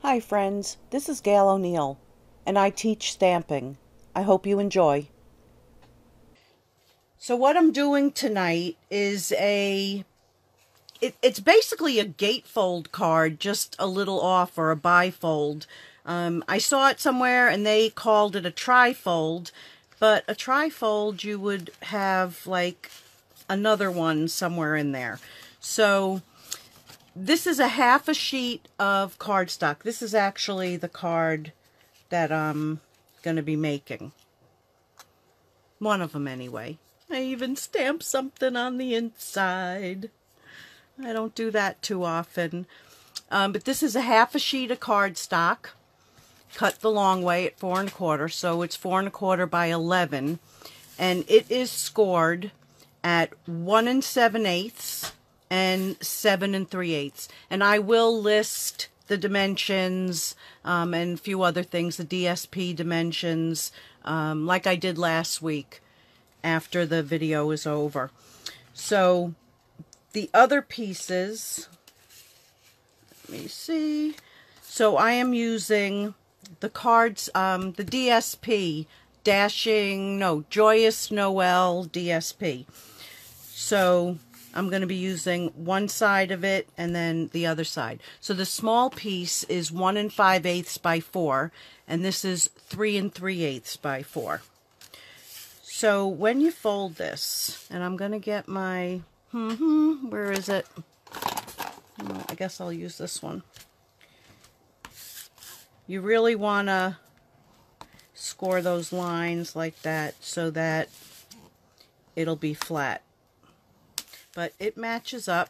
Hi friends, this is Gail O'Neill, and I teach stamping. I hope you enjoy. So what I'm doing tonight is it's basically a gatefold card, just a little off, or a bifold. I saw it somewhere and they called it a trifold, but a trifold you would have like another one somewhere in there. So this is a half a sheet of cardstock. This is actually the card that I'm going to be making. One of them anyway. I even stamped something on the inside. I don't do that too often. But this is a half a sheet of cardstock, cut the long way at 4 1/4, so it's 4 1/4 by 11, and it is scored at 1 7/8 and 7 3/8. And I will list the dimensions and a few other things, the DSP dimensions, like I did last week after the video is over. So the other pieces, let me see. So I am using the cards, the DSP, Joyous Noel DSP. So I'm going to be using one side of it and then the other side. So the small piece is 1 5/8 by 4, and this is 3 3/8 by 4. So when you fold this, and I'm going to get my, where is it? Oh, I guess I'll use this one. You really want to score those lines like that so that it'll be flat. But it matches up.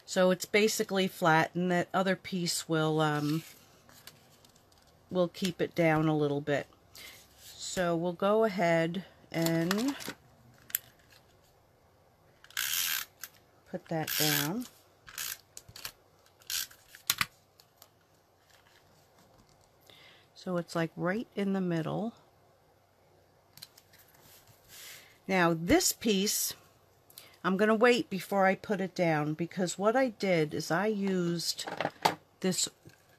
So it's basically flat, and that other piece will keep it down a little bit. So we'll go ahead and put that down. So it's like right in the middle. Now this piece, I'm going to wait before I put it down, because what I did is I used this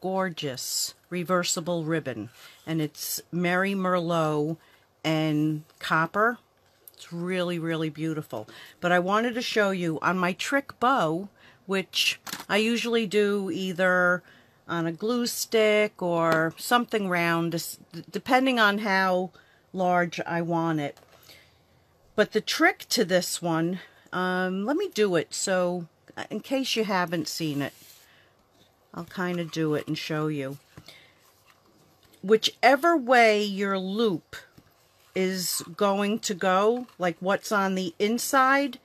gorgeous reversible ribbon, and it's Mary Merlot and copper. It's really, really beautiful. But I wanted to show you on my trick bow, which I usually do either on a glue stick or something round, depending on how large I want it. But the trick to this one, let me do it so in case you haven't seen it, I'll kind of do it and show you. Whichever way your loop is going to go, like what's on the inside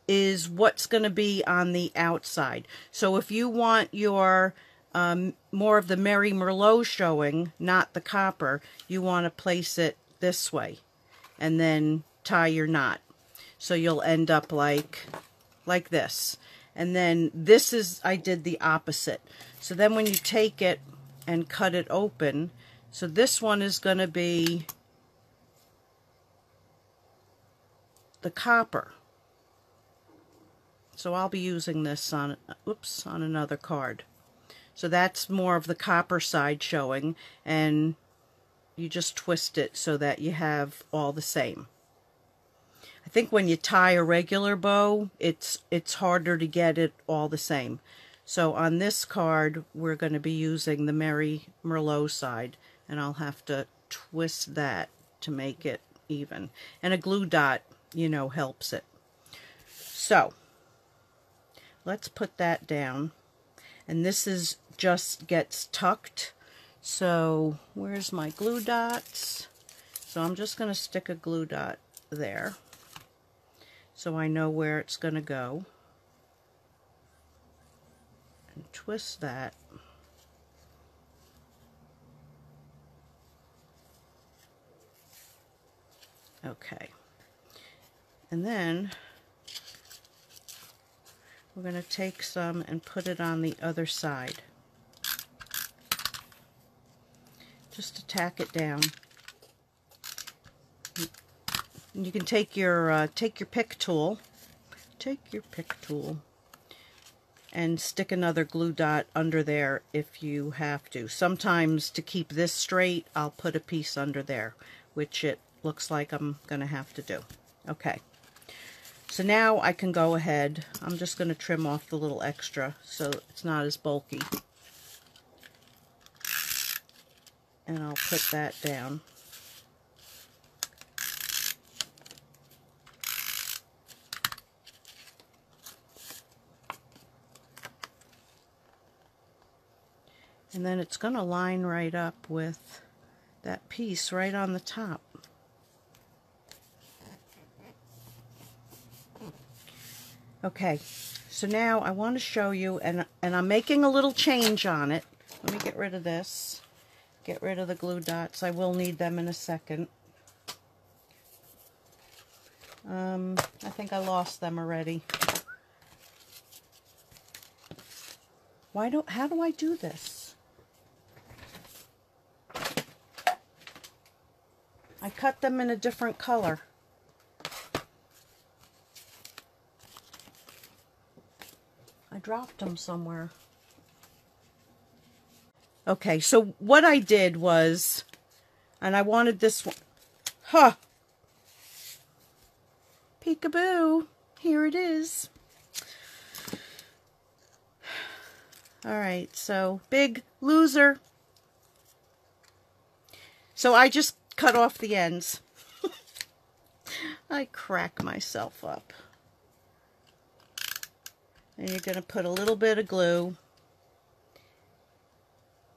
is what's going to be on the outside. So if you want your more of the Mary Merlot showing, not the copper, you want to place it this way and then tie your knot. So you'll end up like this. And then this is, I did the opposite. So then when you take it and cut it open, so this one is going to be the copper. So I'll be using this on, on another card. So that's more of the copper side showing, and you just twist it so that you have all the same. I think when you tie a regular bow, it's harder to get it all the same. So on this card, we're going to be using the Mary Merlot side, and I'll have to twist that to make it even. And a glue dot, you know, helps it. So let's put that down. And this is just gets tucked. So where's my glue dots? So I'm just going to stick a glue dot there so I know where it's going to go. And twist that. Okay. And then we're going to take some and put it on the other side. Just to tack it down. And you can take your pick tool. Take your pick tool and stick another glue dot under there if you have to. Sometimes to keep this straight, I'll put a piece under there, which it looks like I'm going to have to do. Okay. So now I can go ahead. I'm just going to trim off the little extra so it's not as bulky. And I'll put that down. And then it's going to line right up with that piece right on the top. Okay, so now I want to show you, and I'm making a little change on it. Let me get rid of this. Get rid of the glue dots. I will need them in a second. I think I lost them already. How do I do this? I cut them in a different color. I dropped them somewhere. Okay, so what I did was, and I wanted this one. Huh! Peekaboo! Here it is. Alright, so big loser. So I just cut off the ends. I crack myself up. And you're going to put a little bit of glue.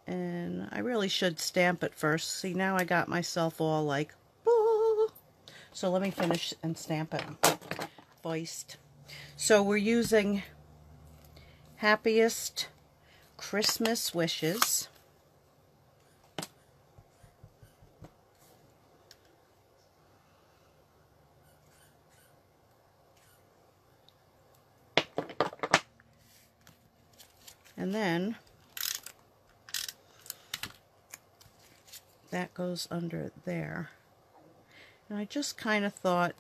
And I really should stamp it first. See, now I got myself all like, oh. So let me finish and stamp it first. So we're using Happiest Christmas Wishes. And then that goes under there. And I just kind of thought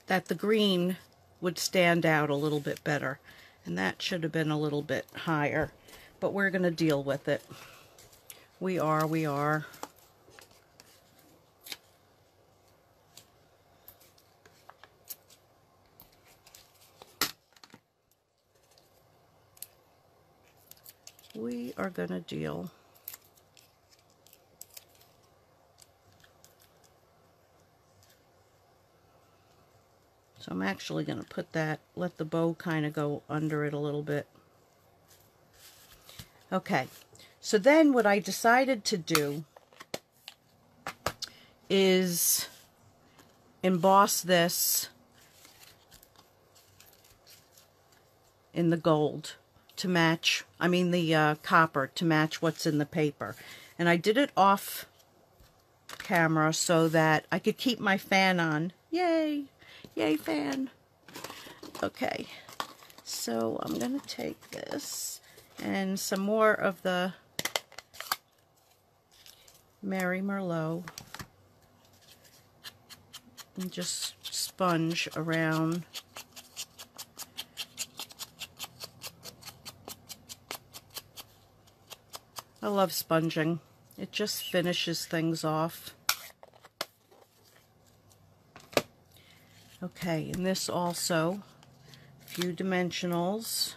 that the green would stand out a little bit better. And that should have been a little bit higher. But we're going to deal with it. We are. We are going to deal. So I'm actually going to put that, let the bow kind of go under it a little bit. Okay, so then what I decided to do is emboss this in the gold to match, the copper to match what's in the paper. And I did it off camera so that I could keep my fan on. Yay! Yay, fan! Okay, so I'm going to take this and some more of the Merry Merlot and just sponge around. I love sponging. It just finishes things off. Okay, and this also, a few dimensionals.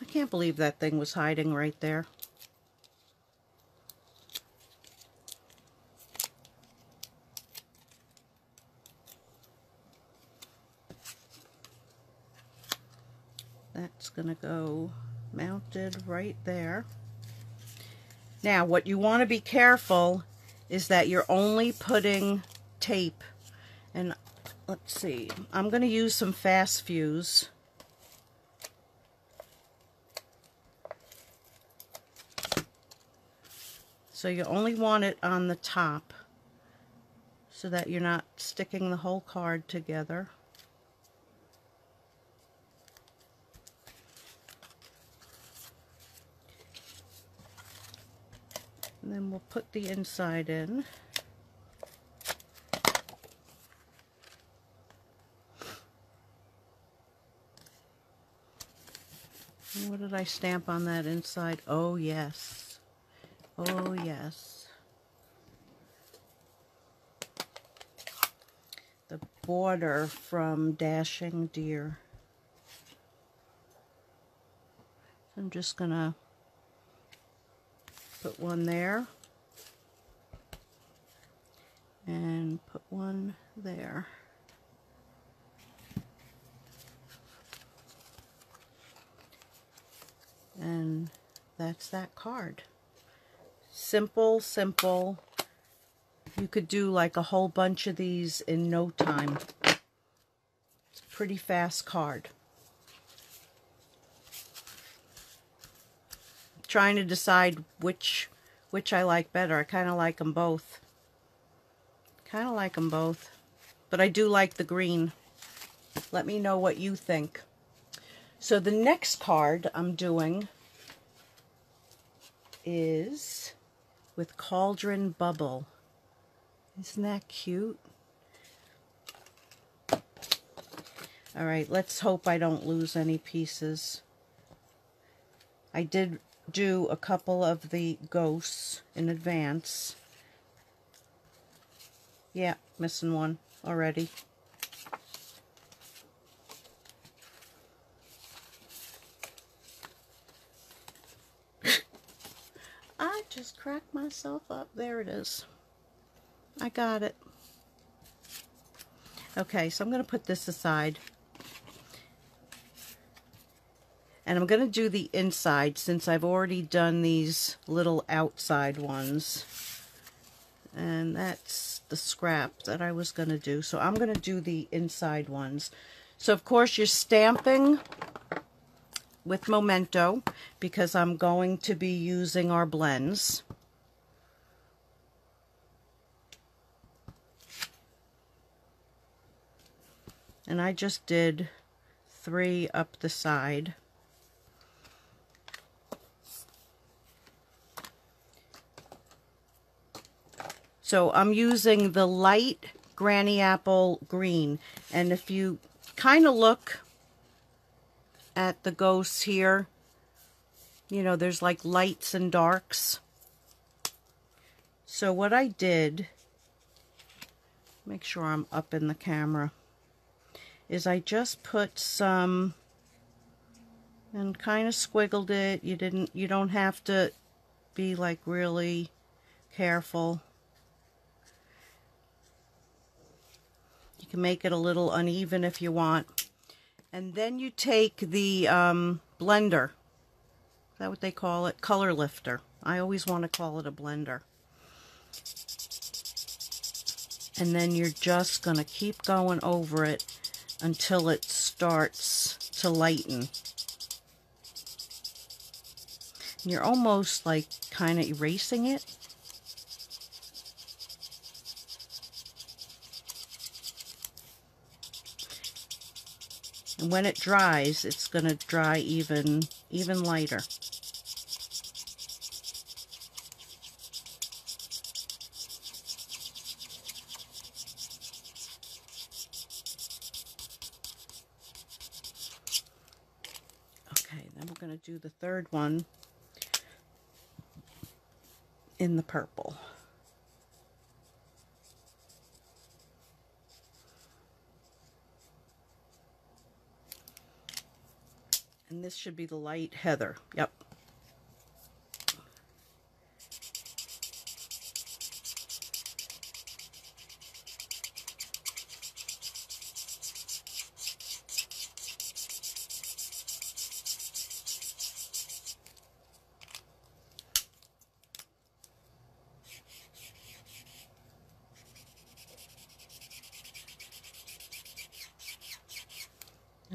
I can't believe that thing was hiding right there. That's going to go mounted right there. Now, what you want to be careful is that you're only putting tape. And let's see, I'm going to use some fast fuse. So you only want it on the top so that you're not sticking the whole card together. And then we'll put the inside in. What did I stamp on that inside? Oh, yes. Oh, yes. The border from Dashing Deer. I'm just going to put one there and put one there. And that's that card. Simple, simple. You could do like a whole bunch of these in no time. It's a pretty fast card. Trying to decide which I like better. I kind of like them both. Kind of like them both. But I do like the green. Let me know what you think. So the next card I'm doing is with Cauldron Bubble. Isn't that cute? All right, let's hope I don't lose any pieces. I did do a couple of the ghosts in advance. Yeah, missing one already. I just cracked myself up. There it is. I got it. Okay, so I'm going to put this aside. And I'm going to do the inside since I've already done these little outside ones. And that's the scrap that I was going to do. So I'm going to do the inside ones. So of course you're stamping with Memento because I'm going to be using our blends. And I just did 3 up the side. So I'm using the light Granny Apple green. And if you kind of look at the ghosts here, you know, there's like lights and darks. So what I did, make sure I'm up in the camera, is I just put some and kind of squiggled it. You don't have to be like really careful. You can make it a little uneven if you want. And then you take the blender. Is that what they call it? Color lifter. I always want to call it a blender. And then you're just going to keep going over it until it starts to lighten. And you're almost like kind of erasing it. And when it dries, it's going to dry even lighter. Okay, then we're going to do the third one in the purple. And this should be the light heather. Yep.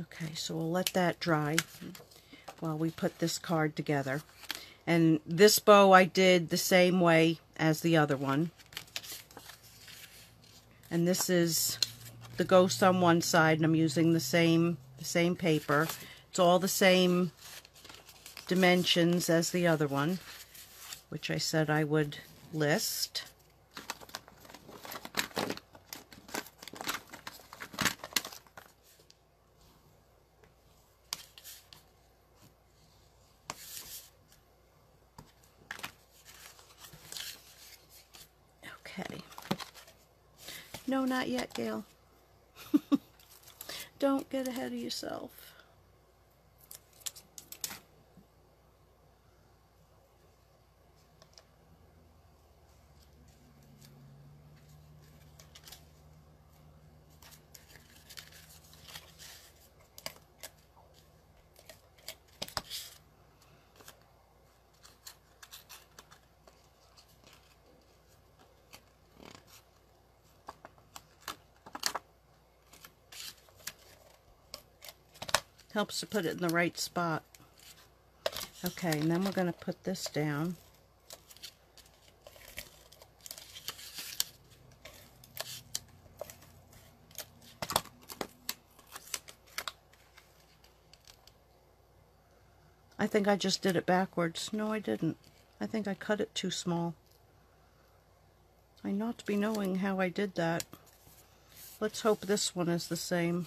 Okay, so we'll let that dry while we put this card together. And this bow I did the same way as the other one. And this is the ghost on one side, and I'm using the same paper. It's all the same dimensions as the other one, which I said I would list. No, not yet, Gail. Don't get ahead of yourself. Helps to put it in the right spot. Okay, and then we're going to put this down. I think I just did it backwards. No, I didn't. I think I cut it too small. I not be knowing how I did that. Let's hope this one is the same.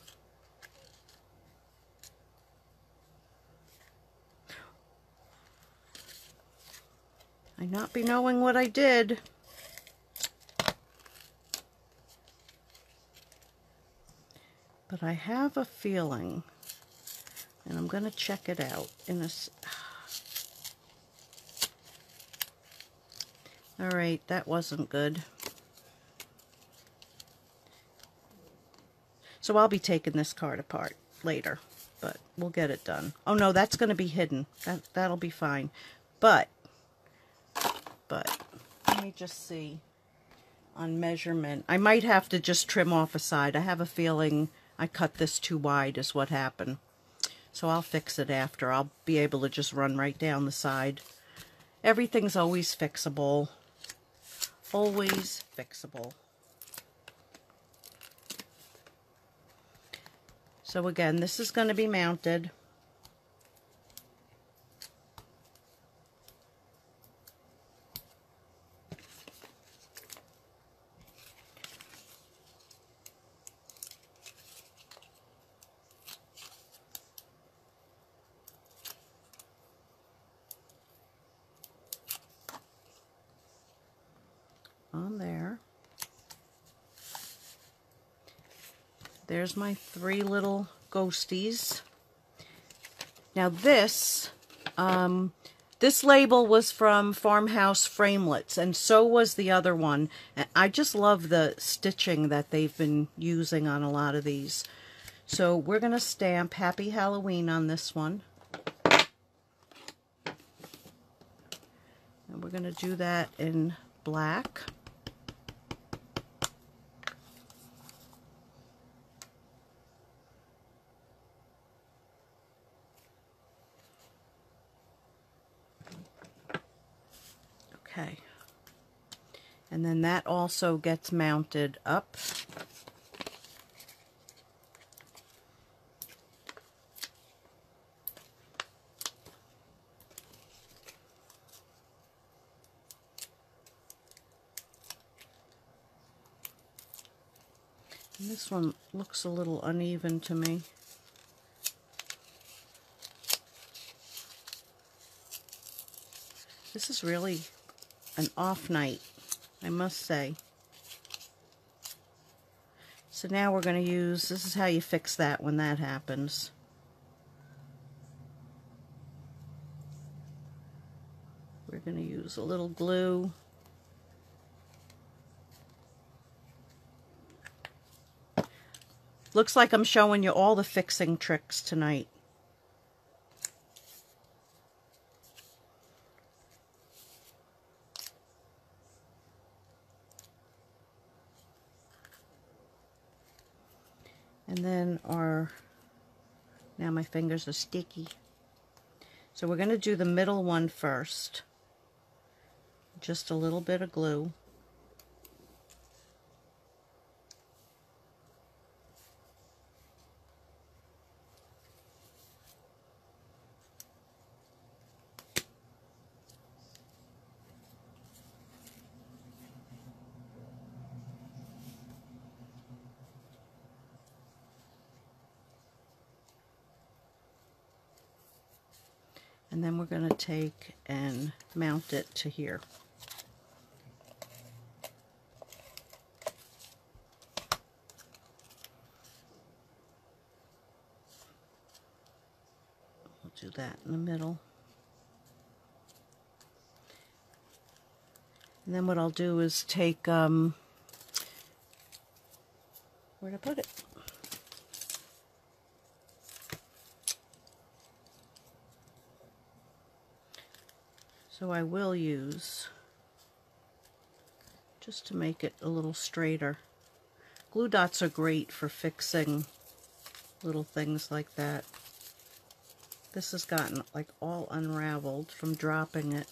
I not be knowing what I did. But I have a feeling, and I'm going to check it out in a... Alright, that wasn't good. So I'll be taking this card apart later, but we'll get it done. Oh no, that's going to be hidden. That'll be fine. But let me just see on measurement. I might have to just trim off a side. I have a feeling I cut this too wide is what happened. So I'll fix it after. I'll be able to just run right down the side. Everything's always fixable. Always fixable. So again, this is going to be mounted. On there. There's my 3 little ghosties. Now this label was from Farmhouse Framelits, and so was the other one. And I just love the stitching that they've been using on a lot of these. So we're going to stamp Happy Halloween on this one. And we're going to do that in black. Okay, and then that also gets mounted up. And this one looks a little uneven to me. This is really an off night, I must say. So now we're going to use, this is how you fix that when that happens. We're going to use a little glue. Looks like I'm showing you all the fixing tricks tonight. And then now my fingers are sticky. So we're going to do the middle one first. Just a little bit of glue. And then we're going to take and mount it to here. do that in the middle. And then what I'll do is take, where'd I put it? So I will use, just to make it a little straighter. Glue dots are great for fixing little things like that. This has gotten like all unraveled from dropping it.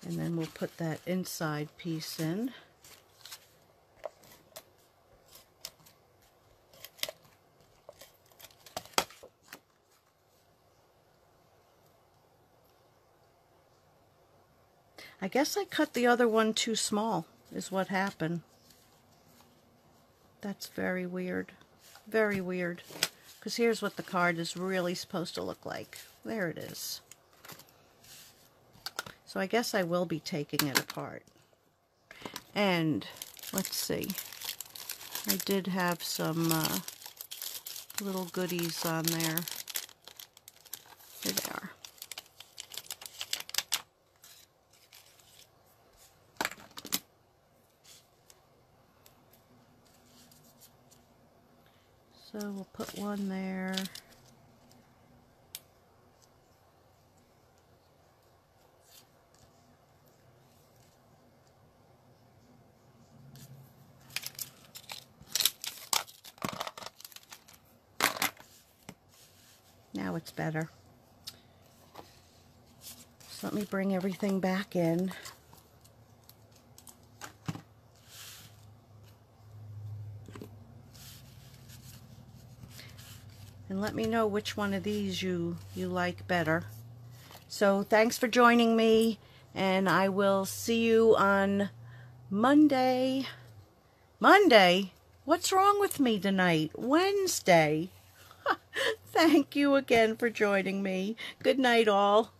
And then we'll put that inside piece in. I guess I cut the other one too small, is what happened. That's very weird. Very weird. Because here's what the card is really supposed to look like. There it is. So I guess I will be taking it apart. And let's see. I did have some little goodies on there. Here they are. So we'll put one there. Now it's better. So let me bring everything back in. And let me know which one of these you like better. So thanks for joining me, and I will see you on Monday. Monday? What's wrong with me tonight? Wednesday. Thank you again for joining me. Good night, all.